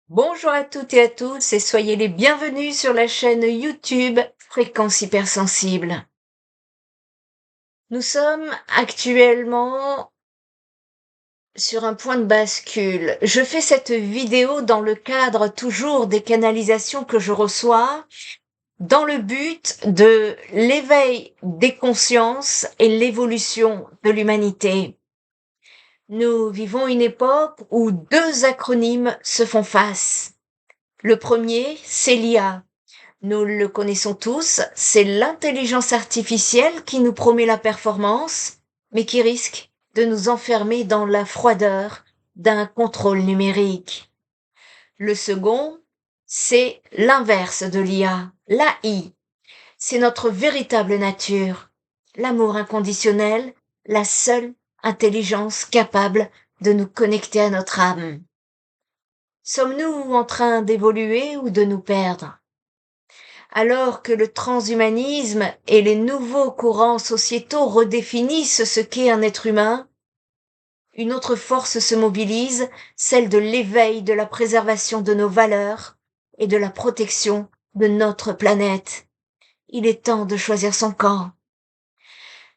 Bonjour à toutes et à tous et soyez les bienvenus sur la chaîne YouTube Fréquence Hypersensible. Nous sommes actuellement sur un point de bascule. Je fais cette vidéo dans le cadre toujours des canalisations que je reçois dans le but de l'éveil des consciences et l'évolution de l'humanité. Nous vivons une époque où deux acronymes se font face. Le premier, c'est l'IA. Nous le connaissons tous, c'est l'intelligence artificielle qui nous promet la performance, mais qui risque de nous enfermer dans la froideur d'un contrôle numérique. Le second, c'est l'inverse de l'IA, l'AI. C'est notre véritable nature, l'amour inconditionnel, la seule intelligence capable de nous connecter à notre âme. Sommes-nous en train d'évoluer ou de nous perdre? Alors que le transhumanisme et les nouveaux courants sociétaux redéfinissent ce qu'est un être humain, une autre force se mobilise, celle de l'éveil de la préservation de nos valeurs et de la protection de notre planète. Il est temps de choisir son camp.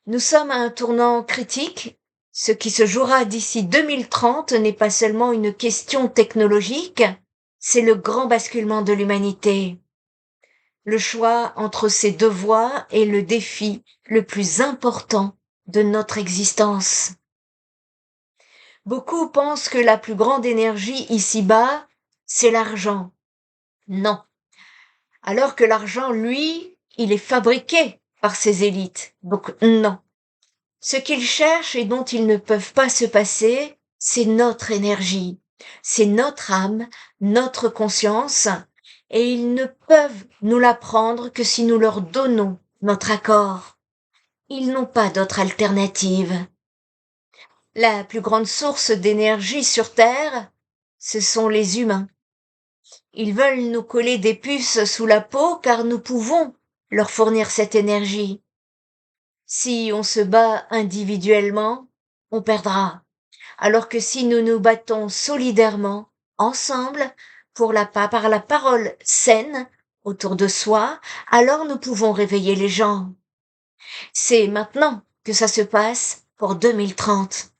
Nous sommes à un tournant critique. Ce qui se jouera d'ici 2030 n'est pas seulement une question technologique, c'est le grand basculement de l'humanité. Le choix entre ces deux voies est le défi le plus important de notre existence. Beaucoup pensent que la plus grande énergie ici-bas, c'est l'argent. Non. Alors que l'argent, lui, il est fabriqué par ces élites. Donc non. Ce qu'ils cherchent et dont ils ne peuvent pas se passer, c'est notre énergie, c'est notre âme, notre conscience, et ils ne peuvent nous la prendre que si nous leur donnons notre accord. Ils n'ont pas d'autre alternative. La plus grande source d'énergie sur Terre, ce sont les humains. Ils veulent nous coller des puces sous la peau car nous pouvons leur fournir cette énergie. Si on se bat individuellement, on perdra. Alors que si nous nous battons solidairement, ensemble, par la parole saine, autour de soi, alors nous pouvons réveiller les gens. C'est maintenant que ça se passe pour 2030.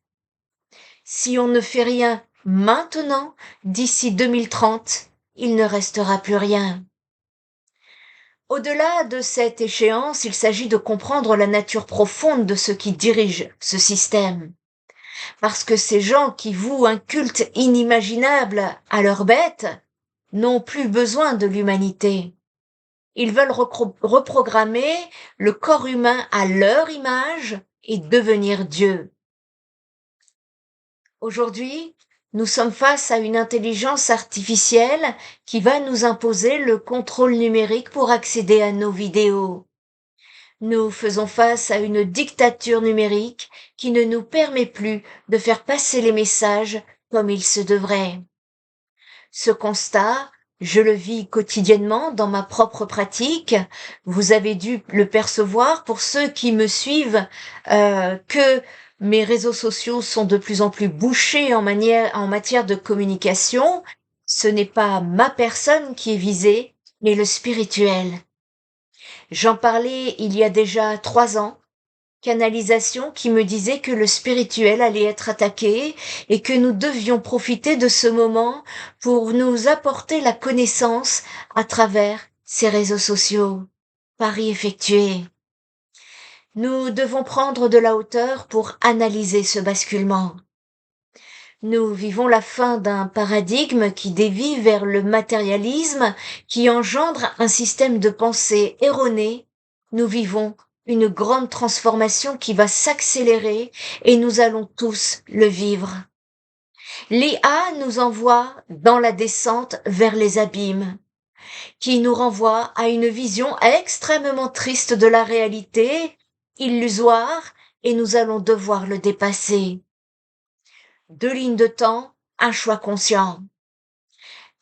Si on ne fait rien maintenant, d'ici 2030, il ne restera plus rien. Au-delà de cette échéance, il s'agit de comprendre la nature profonde de ceux qui dirigent ce système. Parce que ces gens qui vouent un culte inimaginable à leurs bêtes n'ont plus besoin de l'humanité. Ils veulent reprogrammer le corps humain à leur image et devenir Dieu. Aujourd'hui, nous sommes face à une intelligence artificielle qui va nous imposer le contrôle numérique pour accéder à nos vidéos. Nous faisons face à une dictature numérique qui ne nous permet plus de faire passer les messages comme il se devrait. Ce constat, je le vis quotidiennement dans ma propre pratique. Vous avez dû le percevoir pour ceux qui me suivent, que mes réseaux sociaux sont de plus en plus bouchés en matière de communication. Ce n'est pas ma personne qui est visée, mais le spirituel. J'en parlais il y a déjà 3 ans, canalisation qui me disait que le spirituel allait être attaqué et que nous devions profiter de ce moment pour nous apporter la connaissance à travers ces réseaux sociaux. Pari effectué. Nous devons prendre de la hauteur pour analyser ce basculement. Nous vivons la fin d'un paradigme qui dévie vers le matérialisme, qui engendre un système de pensée erroné. Nous vivons une grande transformation qui va s'accélérer et nous allons tous le vivre. L'IA nous envoie dans la descente vers les abîmes, qui nous renvoie à une vision extrêmement triste de la réalité, illusoire, et nous allons devoir le dépasser. 2 lignes de temps, un choix conscient.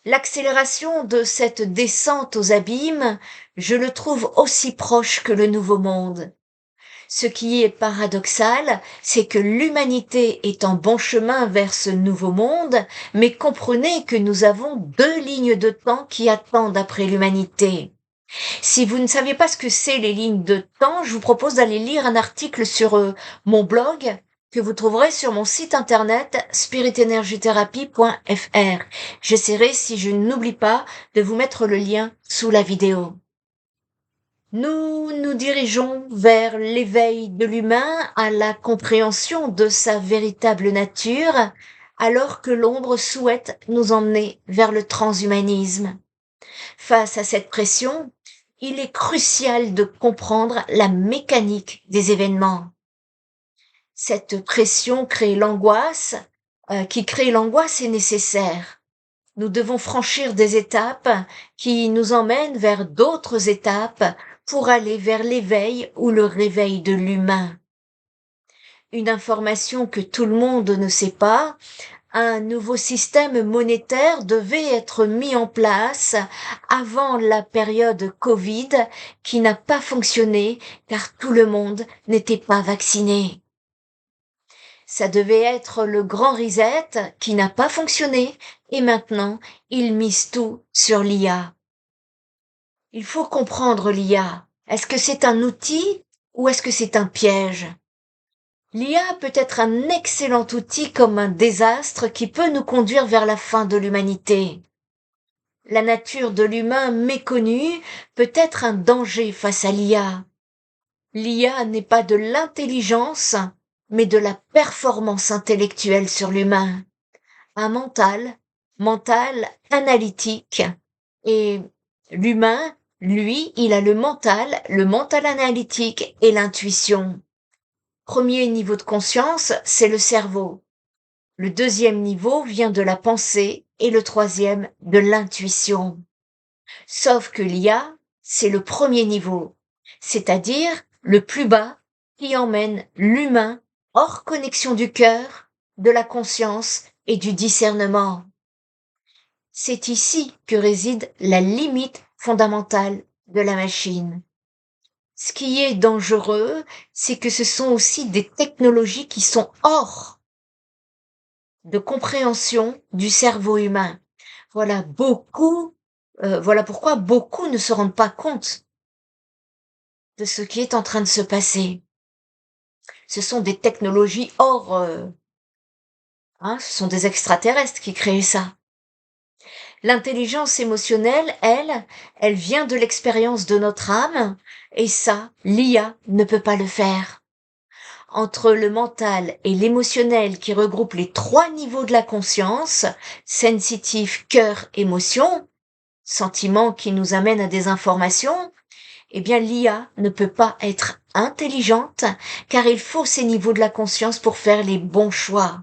L'accélération de cette descente aux abîmes, je le trouve aussi proche que le nouveau monde. Ce qui est paradoxal, c'est que l'humanité est en bon chemin vers ce nouveau monde, mais comprenez que nous avons 2 lignes de temps qui attendent après l'humanité. Si vous ne saviez pas ce que c'est les lignes de temps, je vous propose d'aller lire un article sur mon blog que vous trouverez sur mon site internet spiritenergitherapie.fr. J'essaierai, si je n'oublie pas, de vous mettre le lien sous la vidéo. Nous nous dirigeons vers l'éveil de l'humain à la compréhension de sa véritable nature, alors que l'ombre souhaite nous emmener vers le transhumanisme. Face à cette pression, il est crucial de comprendre la mécanique des événements. Cette pression crée l'angoisse, qui crée l'angoisse est nécessaire. Nous devons franchir des étapes qui nous emmènent vers d'autres étapes pour aller vers l'éveil ou le réveil de l'humain. Une information que tout le monde ne sait pas, un nouveau système monétaire devait être mis en place avant la période Covid qui n'a pas fonctionné car tout le monde n'était pas vacciné. Ça devait être le grand reset qui n'a pas fonctionné et maintenant ils misent tout sur l'IA. Il faut comprendre l'IA. Est-ce que c'est un outil ou est-ce que c'est un piège? L'IA peut être un excellent outil comme un désastre qui peut nous conduire vers la fin de l'humanité. La nature de l'humain méconnu peut être un danger face à l'IA. L'IA n'est pas de l'intelligence, mais de la performance intellectuelle sur l'humain. Un mental analytique. Et l'humain, lui, il a le mental analytique et l'intuition. Premier niveau de conscience, c'est le cerveau. Le deuxième niveau vient de la pensée et le troisième de l'intuition. Sauf que l'IA, c'est le premier niveau, c'est-à-dire le plus bas qui emmène l'humain hors connexion du cœur, de la conscience et du discernement. C'est ici que réside la limite fondamentale de la machine. Ce qui est dangereux, c'est que ce sont aussi des technologies qui sont hors de compréhension du cerveau humain. Voilà voilà pourquoi beaucoup ne se rendent pas compte de ce qui est en train de se passer. Ce sont des technologies hors, ce sont des extraterrestres qui créent ça. L'intelligence émotionnelle, elle vient de l'expérience de notre âme, et ça, l'IA ne peut pas le faire. Entre le mental et l'émotionnel qui regroupe les 3 niveaux de la conscience, sensitif, cœur, émotion, sentiment qui nous amène à des informations, eh bien l'IA ne peut pas être intelligente car il faut ces niveaux de la conscience pour faire les bons choix.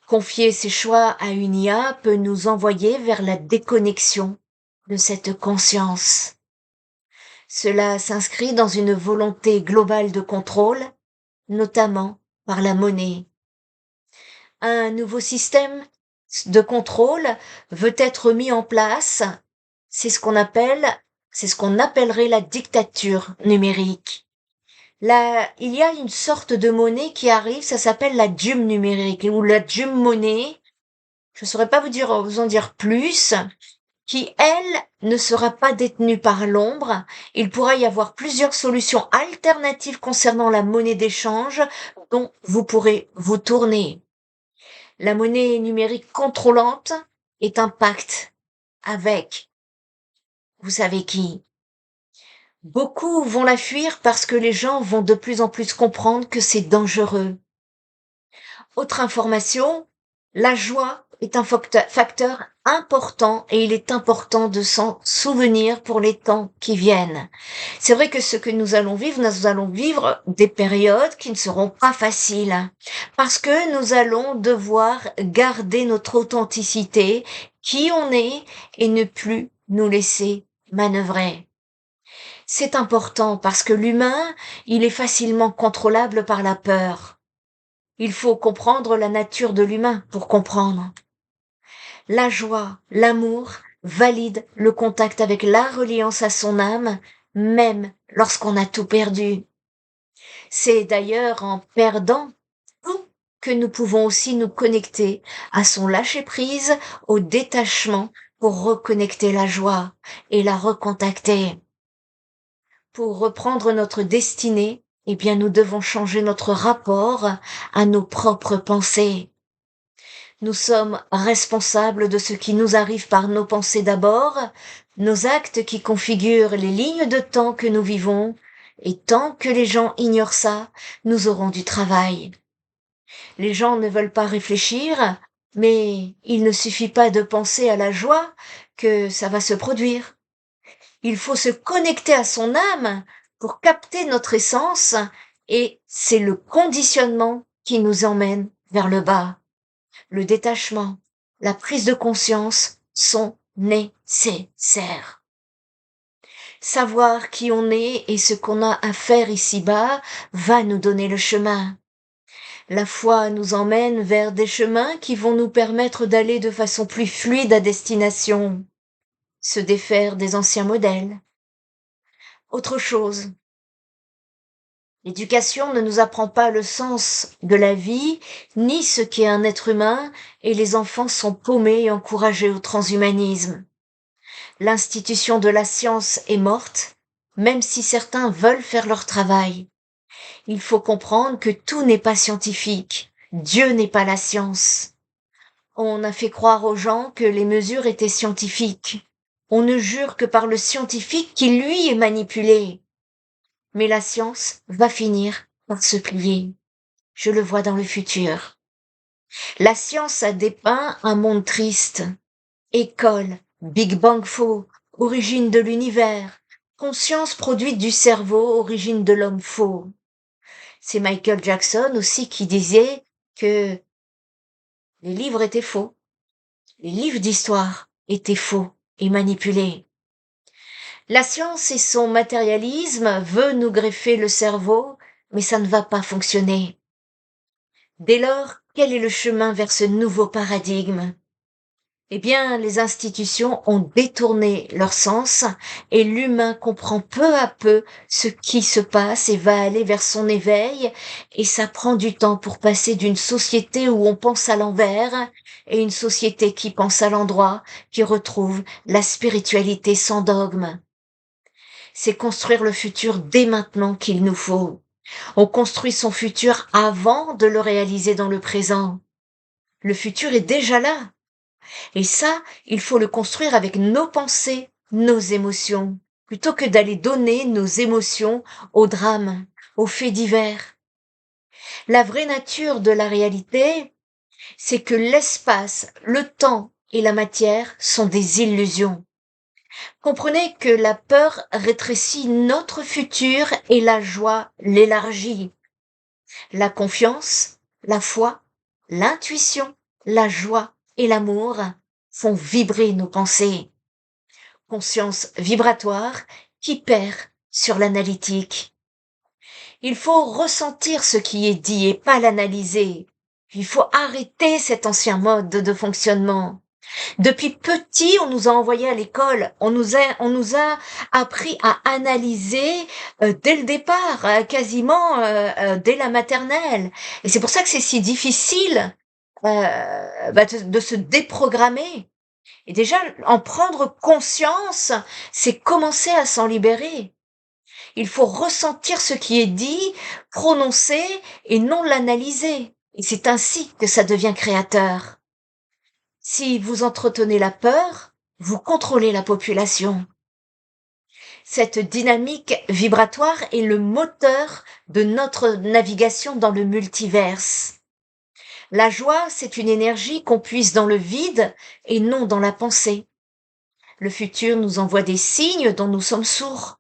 Confier ses choix à une IA peut nous envoyer vers la déconnexion de cette conscience. Cela s'inscrit dans une volonté globale de contrôle, notamment par la monnaie. Un nouveau système de contrôle veut être mis en place, c'est ce qu'on appellerait la dictature numérique. Là, il y a une sorte de monnaie qui arrive, ça s'appelle la djum numérique ou la djum monnaie. Je ne saurais pas vous en dire plus, qui, elle, ne sera pas détenue par l'ombre. Il pourra y avoir plusieurs solutions alternatives concernant la monnaie d'échange dont vous pourrez vous tourner. La monnaie numérique contrôlante est un pacte avec, vous savez qui. Beaucoup vont la fuir parce que les gens vont de plus en plus comprendre que c'est dangereux. Autre information, la joie est un facteur important et il est important de s'en souvenir pour les temps qui viennent. C'est vrai que ce que nous allons vivre des périodes qui ne seront pas faciles parce que nous allons devoir garder notre authenticité, qui on est et ne plus nous laisser manœuvrer. C'est important parce que l'humain, il est facilement contrôlable par la peur. Il faut comprendre la nature de l'humain pour comprendre. La joie, l'amour valide le contact avec la reliance à son âme, même lorsqu'on a tout perdu. C'est d'ailleurs en perdant tout que nous pouvons aussi nous connecter à son lâcher-prise, au détachement pour reconnecter la joie et la recontacter. Pour reprendre notre destinée, eh bien, nous devons changer notre rapport à nos propres pensées. Nous sommes responsables de ce qui nous arrive par nos pensées d'abord, nos actes qui configurent les lignes de temps que nous vivons, et tant que les gens ignorent ça, nous aurons du travail. Les gens ne veulent pas réfléchir, mais il ne suffit pas de penser à la joie que ça va se produire. Il faut se connecter à son âme pour capter notre essence, et c'est le conditionnement qui nous emmène vers le bas. Le détachement, la prise de conscience sont nécessaires. Savoir qui on est et ce qu'on a à faire ici-bas va nous donner le chemin. La foi nous emmène vers des chemins qui vont nous permettre d'aller de façon plus fluide à destination, se défaire des anciens modèles. Autre chose, l'éducation ne nous apprend pas le sens de la vie, ni ce qu'est un être humain, et les enfants sont paumés et encouragés au transhumanisme. L'institution de la science est morte, même si certains veulent faire leur travail. Il faut comprendre que tout n'est pas scientifique. Dieu n'est pas la science. On a fait croire aux gens que les mesures étaient scientifiques. On ne jure que par le scientifique qui, lui, est manipulé. Mais la science va finir par se plier. Je le vois dans le futur. La science a dépeint un monde triste. École, Big Bang faux, origine de l'univers, conscience produite du cerveau, origine de l'homme faux. C'est Michael Jackson aussi qui disait que les livres étaient faux. Les livres d'histoire étaient faux et manipulés. La science et son matérialisme veut nous greffer le cerveau, mais ça ne va pas fonctionner. Dès lors, quel est le chemin vers ce nouveau paradigme? Eh bien, les institutions ont détourné leur sens et l'humain comprend peu à peu ce qui se passe et va aller vers son éveil, et ça prend du temps pour passer d'une société où on pense à l'envers et une société qui pense à l'endroit, qui retrouve la spiritualité sans dogme. C'est construire le futur dès maintenant qu'il nous faut. On construit son futur avant de le réaliser dans le présent. Le futur est déjà là. Et ça, il faut le construire avec nos pensées, nos émotions, plutôt que d'aller donner nos émotions aux drames, aux faits divers. La vraie nature de la réalité, c'est que l'espace, le temps et la matière sont des illusions. Comprenez que la peur rétrécit notre futur et la joie l'élargit. La confiance, la foi, l'intuition, la joie et l'amour font vibrer nos pensées. Conscience vibratoire qui perd sur l'analytique. Il faut ressentir ce qui est dit et pas l'analyser. Il faut arrêter cet ancien mode de fonctionnement. Depuis petit, on nous a envoyés à l'école, on nous a appris à analyser dès le départ, quasiment dès la maternelle. Et c'est pour ça que c'est si difficile de se déprogrammer. Et déjà, en prendre conscience, c'est commencer à s'en libérer. Il faut ressentir ce qui est dit, prononcer et non l'analyser. Et c'est ainsi que ça devient créateur. Si vous entretenez la peur, vous contrôlez la population. Cette dynamique vibratoire est le moteur de notre navigation dans le multiverse. La joie, c'est une énergie qu'on puise dans le vide et non dans la pensée. Le futur nous envoie des signes dont nous sommes sourds.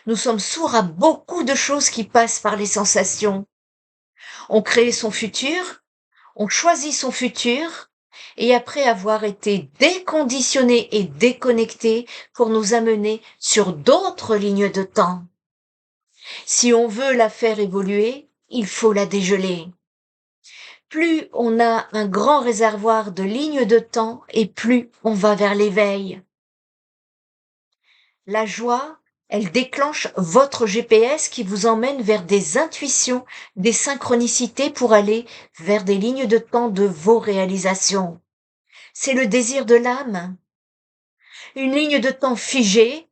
Nous sommes sourds à beaucoup de choses qui passent par les sensations. On crée son futur, on choisit son futur, et après avoir été déconditionné et déconnecté pour nous amener sur d'autres lignes de temps. Si on veut la faire évoluer, il faut la dégeler. Plus on a un grand réservoir de lignes de temps et plus on va vers l'éveil. La joie, Elle déclenche votre GPS qui vous emmène vers des intuitions, des synchronicités pour aller vers des lignes de temps de vos réalisations. C'est le désir de l'âme. Une ligne de temps figée,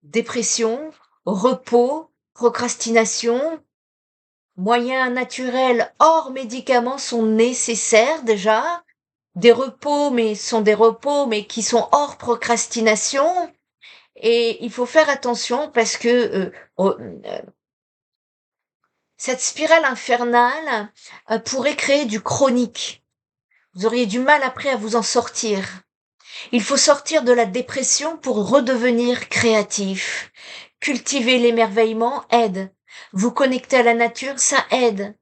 dépression, repos, procrastination, moyens naturels hors médicaments sont nécessaires déjà. Des repos, mais sont des repos, mais qui sont hors procrastination. Et il faut faire attention parce que cette spirale infernale pourrait créer du chronique. Vous auriez du mal après à vous en sortir. Il faut sortir de la dépression pour redevenir créatif. Cultiver l'émerveillement aide. Vous connecter à la nature, ça aide.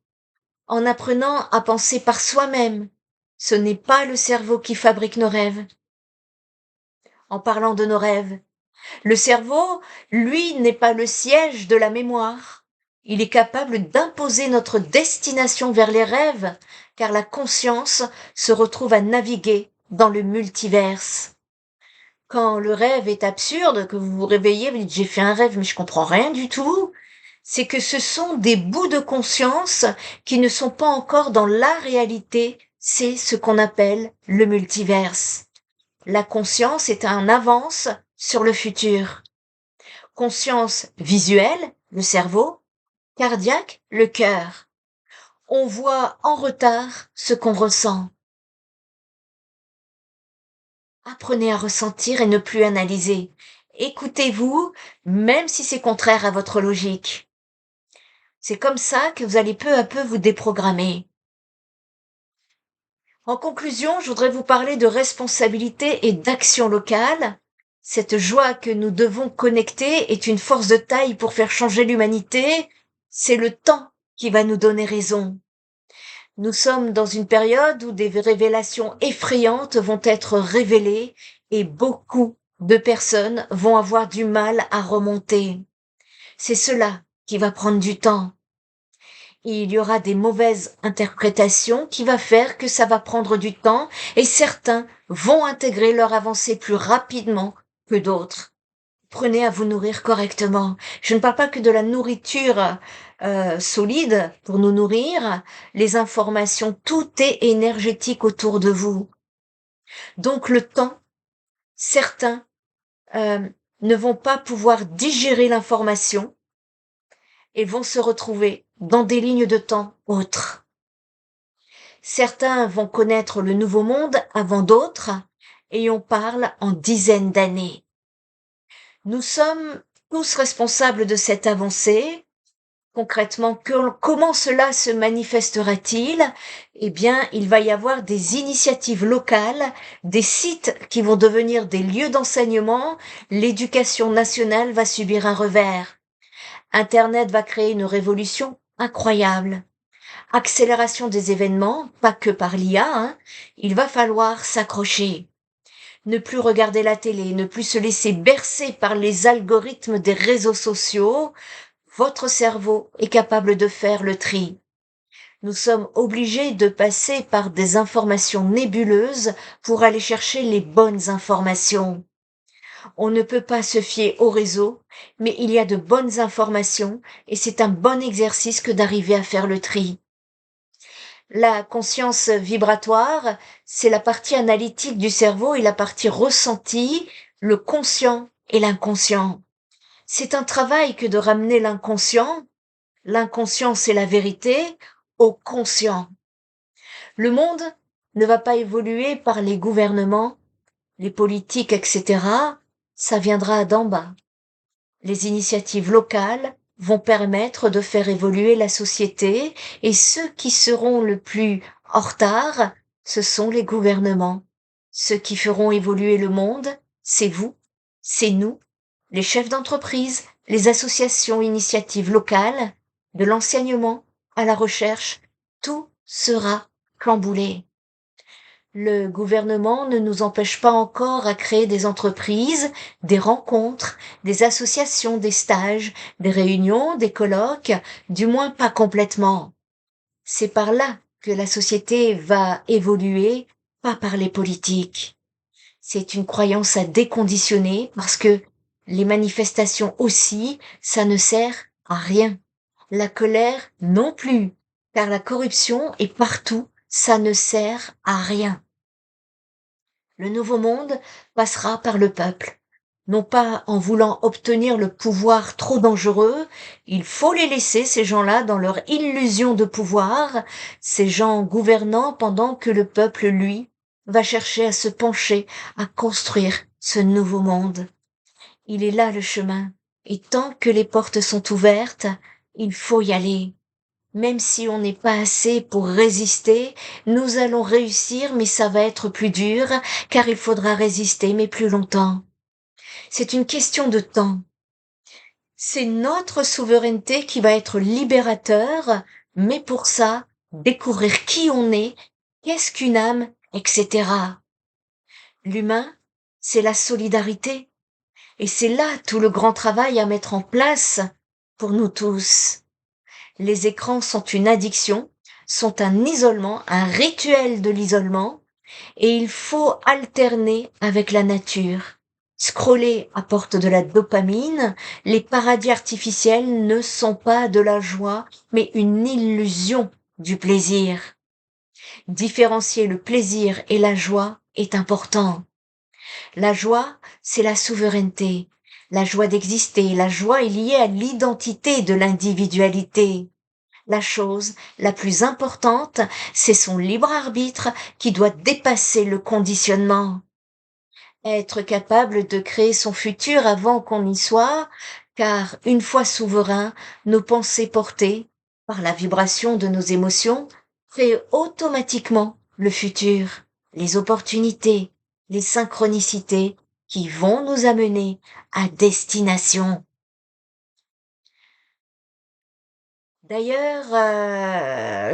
En apprenant à penser par soi-même. Ce n'est pas le cerveau qui fabrique nos rêves. En parlant de nos rêves, le cerveau, lui, n'est pas le siège de la mémoire. Il est capable d'imposer notre destination vers les rêves, car la conscience se retrouve à naviguer dans le multiverse. Quand le rêve est absurde, que vous vous réveillez, vous dites j'ai fait un rêve mais je comprends rien du tout, c'est que ce sont des bouts de conscience qui ne sont pas encore dans la réalité, c'est ce qu'on appelle le multiverse. La conscience est en avance sur le futur. Conscience visuelle, le cerveau, cardiaque, le cœur. On voit en retard ce qu'on ressent. Apprenez à ressentir et ne plus analyser. Écoutez-vous, même si c'est contraire à votre logique. C'est comme ça que vous allez peu à peu vous déprogrammer. En conclusion, je voudrais vous parler de responsabilité et d'action locale. Cette joie que nous devons connecter est une force de taille pour faire changer l'humanité. C'est le temps qui va nous donner raison. Nous sommes dans une période où des révélations effrayantes vont être révélées et beaucoup de personnes vont avoir du mal à remonter. C'est cela qui va prendre du temps. Il y aura des mauvaises interprétations qui va faire que ça va prendre du temps et certains vont intégrer leur avancée plus rapidement que d'autres. Prenez à vous nourrir correctement. Je ne parle pas que de la nourriture solide pour nous nourrir. Les informations, tout est énergétique autour de vous. Donc le temps, certains ne vont pas pouvoir digérer l'information et vont se retrouver dans des lignes de temps autres. Certains vont connaître le nouveau monde avant d'autres et on parle en dizaines d'années. Nous sommes tous responsables de cette avancée. Concrètement, comment cela se manifestera-t-il? Eh bien, il va y avoir des initiatives locales, des sites qui vont devenir des lieux d'enseignement. L'éducation nationale va subir un revers. Internet va créer une révolution incroyable. Accélération des événements, pas que par l'IA, il va falloir s'accrocher. Ne plus regarder la télé, ne plus se laisser bercer par les algorithmes des réseaux sociaux. Votre cerveau est capable de faire le tri. Nous sommes obligés de passer par des informations nébuleuses pour aller chercher les bonnes informations. On ne peut pas se fier au réseau, mais il y a de bonnes informations et c'est un bon exercice que d'arriver à faire le tri. La conscience vibratoire, c'est la partie analytique du cerveau et la partie ressentie, le conscient et l'inconscient. C'est un travail que de ramener l'inconscient c'est la vérité, au conscient. Le monde ne va pas évoluer par les gouvernements, les politiques, etc. Ça viendra d'en bas. Les initiatives locales vont permettre de faire évoluer la société et ceux qui seront le plus en retard, ce sont les gouvernements. Ceux qui feront évoluer le monde, c'est vous, c'est nous, les chefs d'entreprise, les associations initiatives locales, de l'enseignement à la recherche, tout sera chamboulé. Le gouvernement ne nous empêche pas encore à créer des entreprises, des rencontres, des associations, des stages, des réunions, des colloques, du moins pas complètement. C'est par là que la société va évoluer, pas par les politiques. C'est une croyance à déconditionner parce que Les manifestations aussi, ça ne sert à rien. La colère non plus, car la corruption est partout, ça ne sert à rien. Le nouveau monde passera par le peuple. Non pas en voulant obtenir le pouvoir trop dangereux, il faut les laisser, ces gens-là, dans leur illusion de pouvoir, ces gens gouvernants pendant que le peuple, lui, va chercher à se pencher, à construire ce nouveau monde. Il est là le chemin, et tant que les portes sont ouvertes, il faut y aller. Même si on n'est pas assez pour résister, nous allons réussir, mais ça va être plus dur, car il faudra résister, mais plus longtemps. C'est une question de temps. C'est notre souveraineté qui va être libérateur, mais pour ça, découvrir qui on est, qu'est-ce qu'une âme, etc. L'humain, c'est la solidarité. Et c'est là tout le grand travail à mettre en place pour nous tous. Les écrans sont une addiction, sont un isolement, un rituel de l'isolement, et il faut alterner avec la nature. Scroller apporte de la dopamine, les paradis artificiels ne sont pas de la joie, mais une illusion du plaisir. Différencier le plaisir et la joie est important. La joie, c'est la souveraineté. La joie d'exister, la joie est liée à l'identité de l'individualité. La chose la plus importante, c'est son libre arbitre qui doit dépasser le conditionnement. Être capable de créer son futur avant qu'on y soit, car une fois souverain, nos pensées portées par la vibration de nos émotions créent automatiquement le futur, les opportunités, les synchronicités qui vont nous amener à destination. D'ailleurs,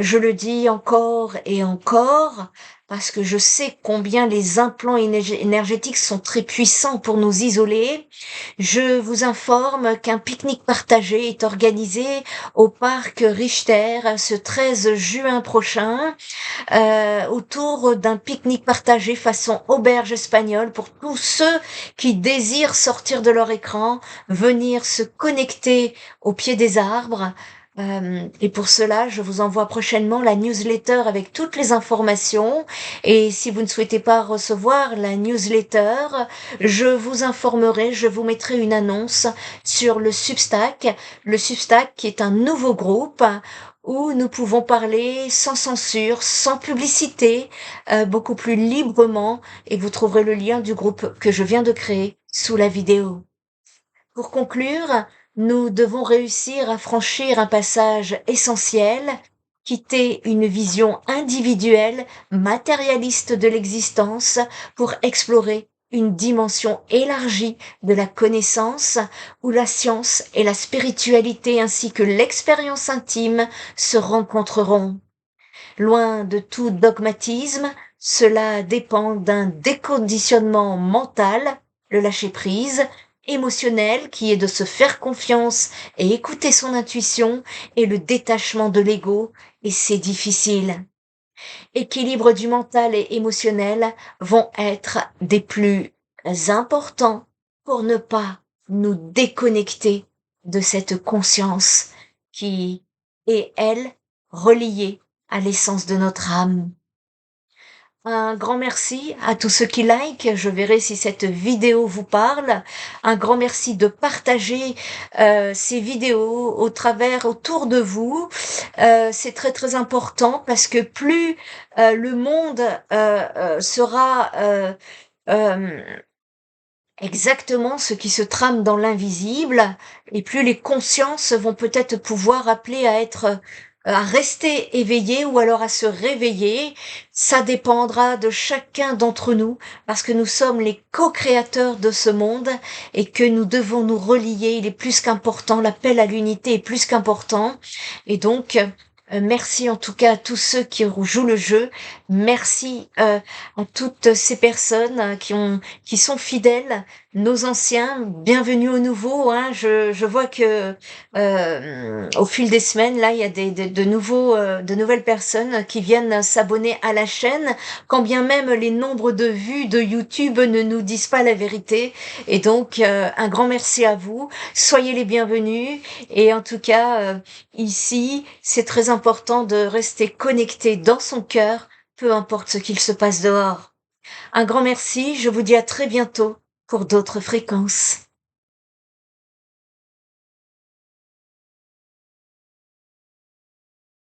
je le dis encore et encore, parce que je sais combien les implants énergétiques sont très puissants pour nous isoler. Je vous informe qu'un pique-nique partagé est organisé au parc Richter ce 13 juin prochain, autour d'un pique-nique partagé façon auberge espagnole pour tous ceux qui désirent sortir de leur écran, venir se connecter au pied des arbres. Et pour cela, je vous envoie prochainement la newsletter avec toutes les informations. Et si vous ne souhaitez pas recevoir la newsletter, je vous informerai, je vous mettrai une annonce sur le Substack qui est un nouveau groupe où nous pouvons parler sans censure, sans publicité, beaucoup plus librement. Et vous trouverez le lien du groupe que je viens de créer sous la vidéo. Pour conclure, nous devons réussir à franchir un passage essentiel, quitter une vision individuelle, matérialiste de l'existence pour explorer une dimension élargie de la connaissance où la science et la spiritualité ainsi que l'expérience intime se rencontreront. Loin de tout dogmatisme, cela dépend d'un déconditionnement mental, le lâcher-prise, émotionnel qui est de se faire confiance et écouter son intuition et le détachement de l'ego, et c'est difficile. Équilibre du mental et émotionnel vont être des plus importants pour ne pas nous déconnecter de cette conscience qui est, elle, reliée à l'essence de notre âme. Un grand merci à tous ceux qui like. Je verrai si cette vidéo vous parle. Un grand merci de partager ces vidéos autour de vous. C'est très très important parce que plus le monde sera exactement ce qui se trame dans l'invisible, et plus les consciences vont peut-être pouvoir appeler à rester éveillées ou alors à se réveiller. Ça dépendra de chacun d'entre nous parce que nous sommes les co-créateurs de ce monde et que nous devons nous relier. Il est plus qu'important, l'appel à l'unité est plus qu'important. Et donc, merci en tout cas à tous ceux qui jouent le jeu Merci, à toutes ces personnes, qui sont fidèles, nos anciens, bienvenue aux nouveaux, hein. Je vois que, au fil des semaines, là, il y a de nouvelles personnes qui viennent s'abonner à la chaîne, quand bien même les nombres de vues de YouTube ne nous disent pas la vérité et donc un grand merci à vous. Soyez les bienvenus et en tout cas, ici, c'est très important de rester connecté dans son cœur, peu importe ce qu'il se passe dehors. Un grand merci, je vous dis à très bientôt pour d'autres fréquences.